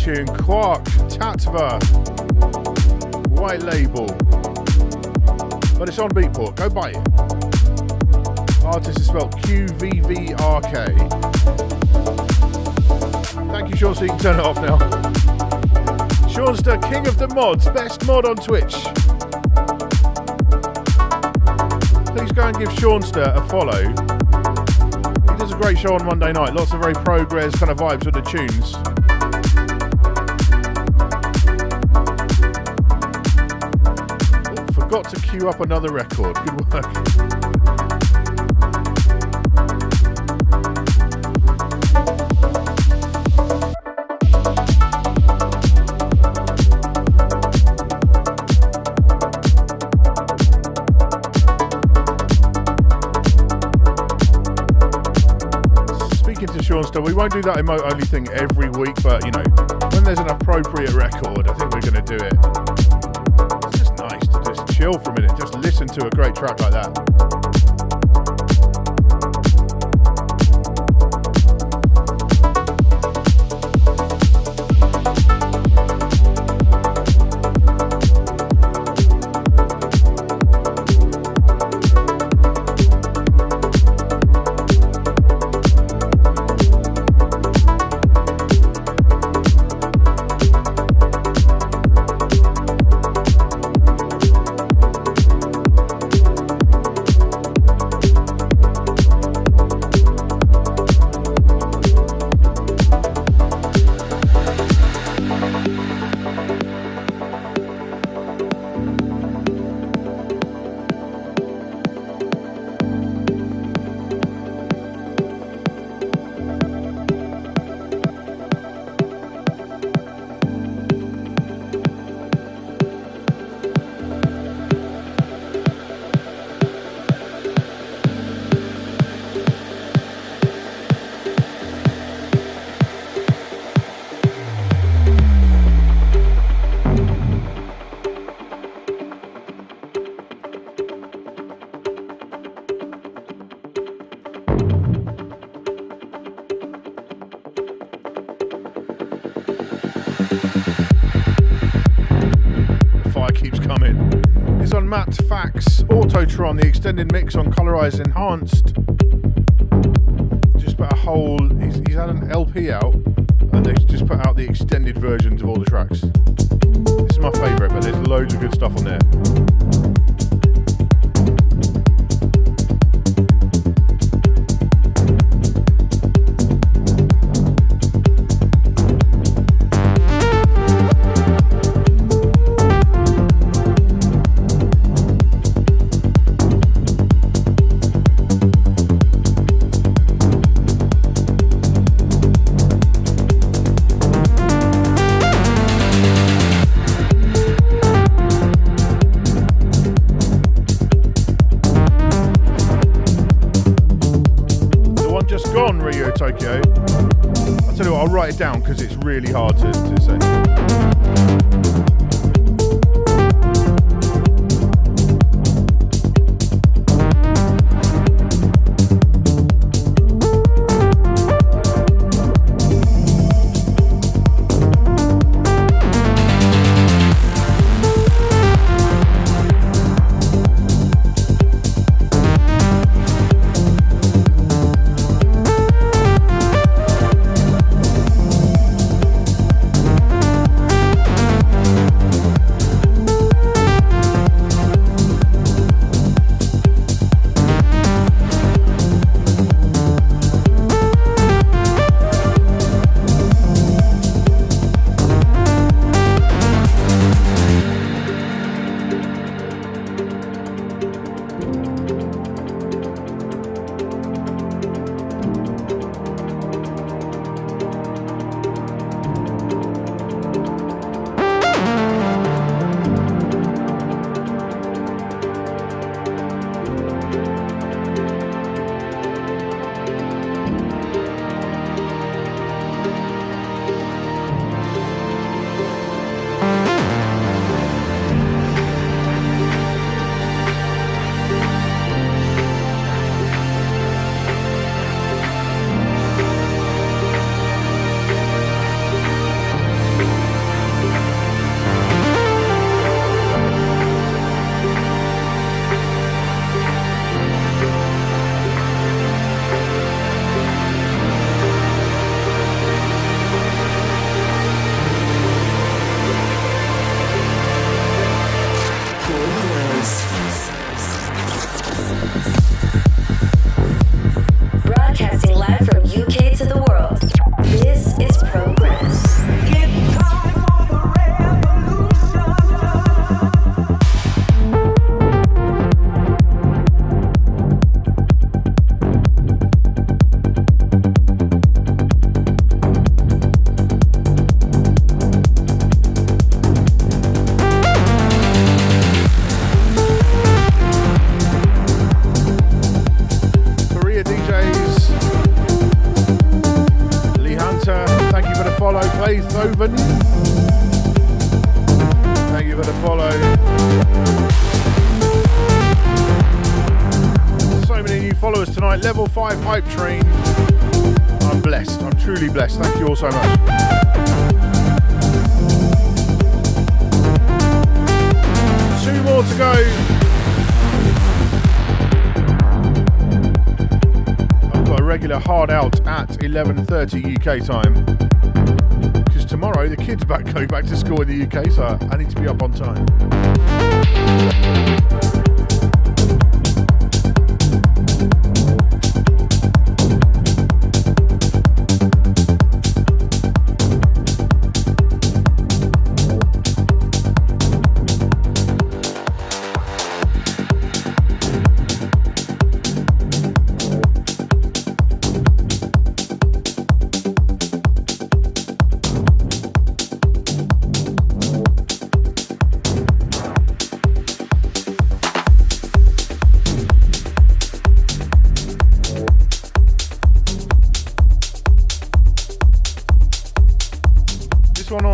Tune Quark Tatva, white label, but it's on Beatport. Go buy it. Artist is spelled QVVRK. Thank you, Sean, so you can turn it off now. Seanster, king of the mods, best mod on Twitch. Please go and give Seanster a follow. He was a great show on Monday night. Lots of very PROGREZZ kind of vibes with the tunes. Oh, forgot to queue up another record. Good work. We won't do that emote only thing every week, but you know, when there's an appropriate record, I think we're going to do it. It's just nice to just chill for a minute, just listen to a great track like that. Autotron, the extended mix on Colorized Enhanced. Just put a whole, he's had an LP out and they've just put out the extended versions of all the tracks. This is my favourite, but there's loads of good stuff on there. Tokyo. I'll tell you what, I'll write it down because it's really hard to say. Beethoven. Thank you for the follow. So many new followers tonight. Level 5 hype train. I'm blessed. I'm truly blessed. Thank you all so much. Two more to go. I've got a regular hard out at 11:30 UK time. Because tomorrow the kids going back to school in the UK, so I need to be up on time.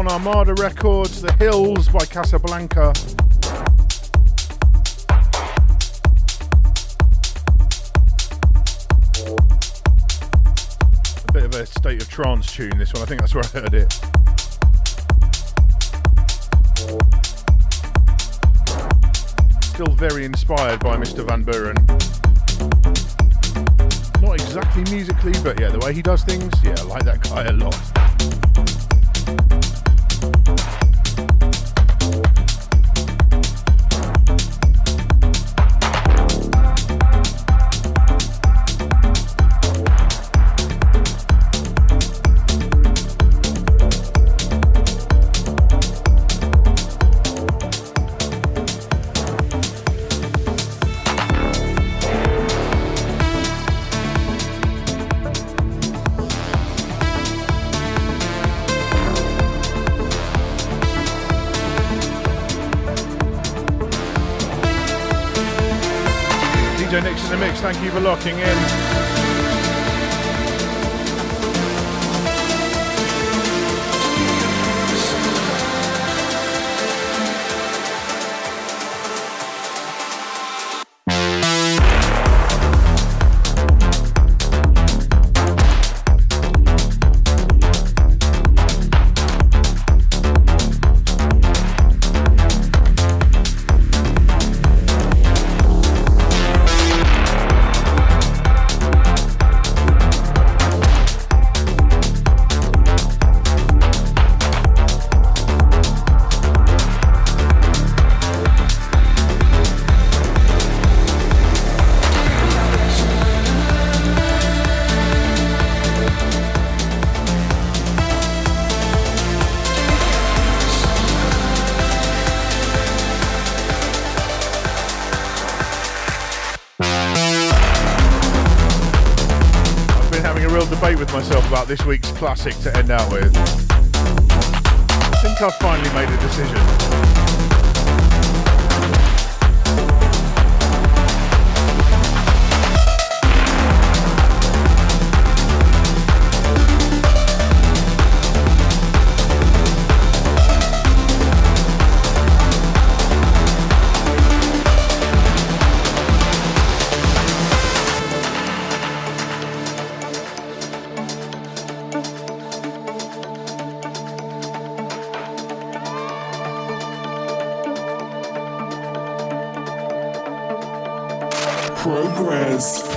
Armada Records, The Hills by Casablanca. A bit of a State of Trance tune, this one. I think that's where I heard it. Still very inspired by Mr. Van Buren. Not exactly musically, but yeah, the way he does things, yeah, I like that guy a lot. Thank you for locking in. Myself about this week's classic to end out with. I think I've finally made a decision. PROGREZZ.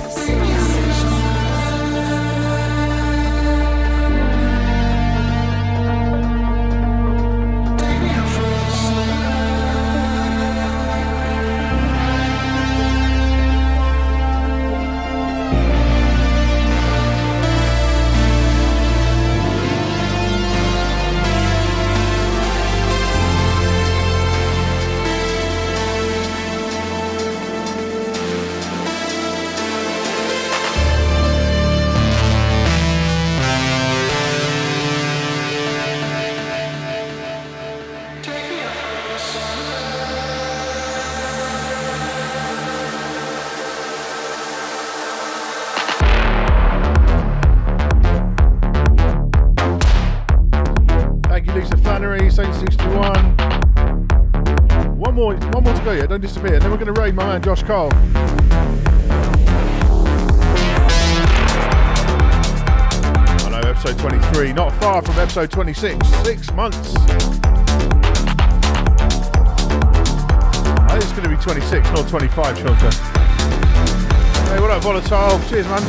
January, Saint 61. One more to go, yeah, don't disappear. And then we're going to raid my man Josh Cole. I know, episode 23, not far from episode 26, 6 months. I think it's going to be 26, not 25, shorter. Hey, what up, Volatile? Cheers, man.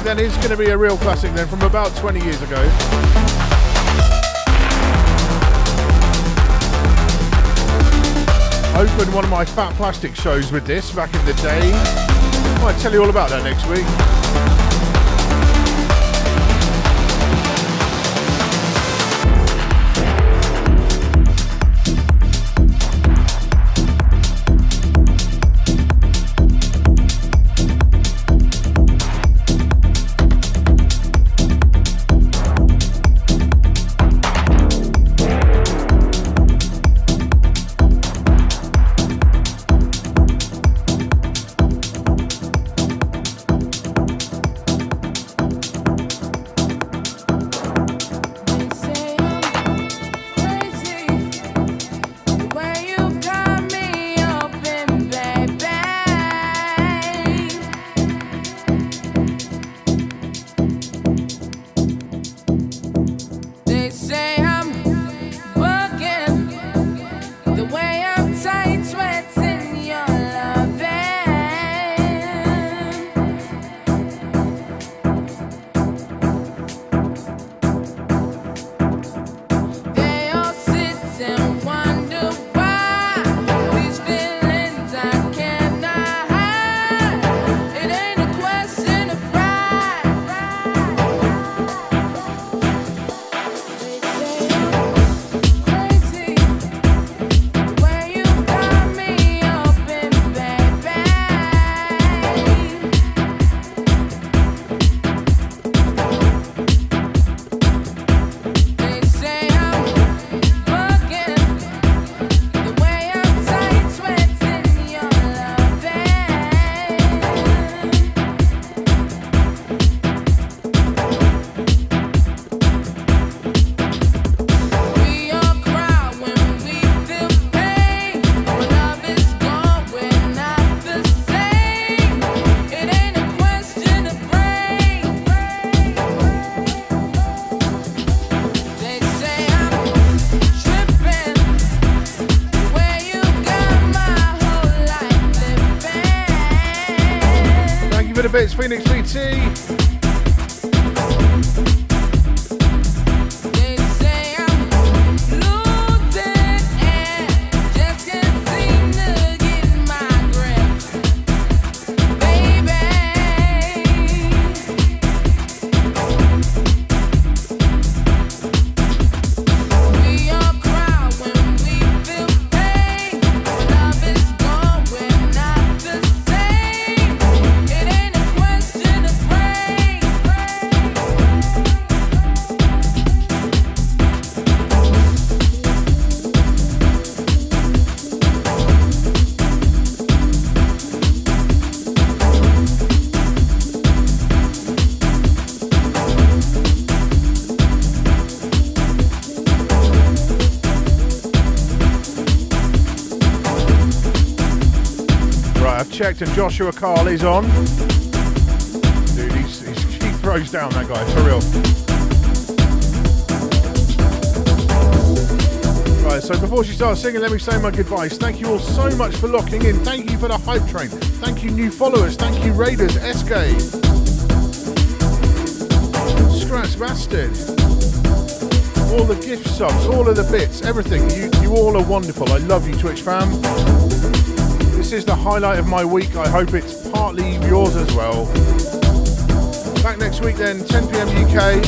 Then is going to be a real classic then from about 20 years ago. Opened one of my Fat Plastic shows with this back in the day. Might tell you all about that next week. Bits, Phoenix BT. Checked and Joshua Carl is on. Dude, he throws down, that guy, for real. Right, so before she starts singing, let me say my goodbyes. Thank you all so much for locking in. Thank you for the hype train. Thank you new followers. Thank you Raiders, SK, Scratch Bastard, all the gift subs, all of the bits, everything. You all are wonderful. I love you, Twitch fam. This is the highlight of my week. I hope it's partly yours as well. Back next week then, 10 PM UK,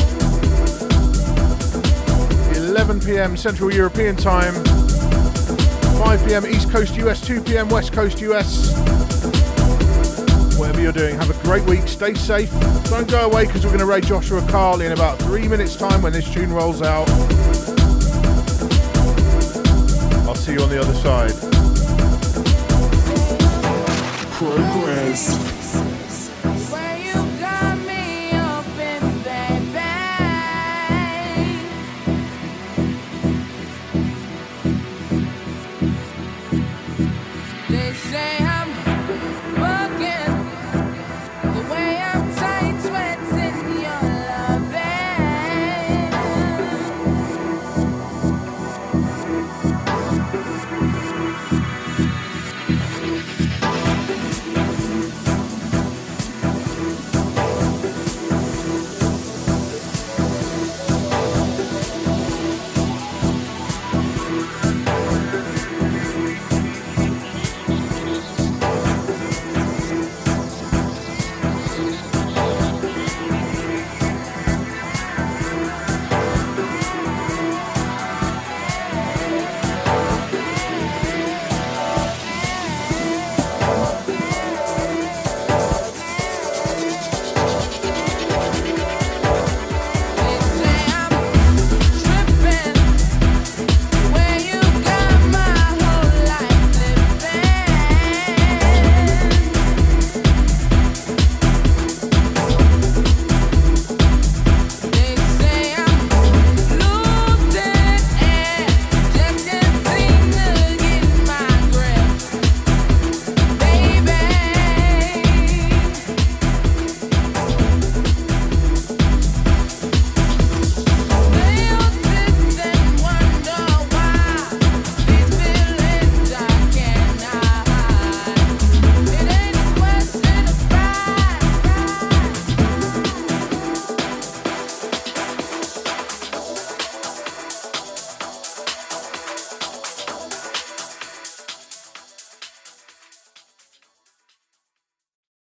11 PM Central European time. 5 p.m. East Coast US, 2 p.m. West Coast US. Whatever you're doing, have a great week. Stay safe. Don't go away because we're going to raid Joshua Carl in about 3 minutes' time when this tune rolls out. I'll see you on the other side. PROGREZZ.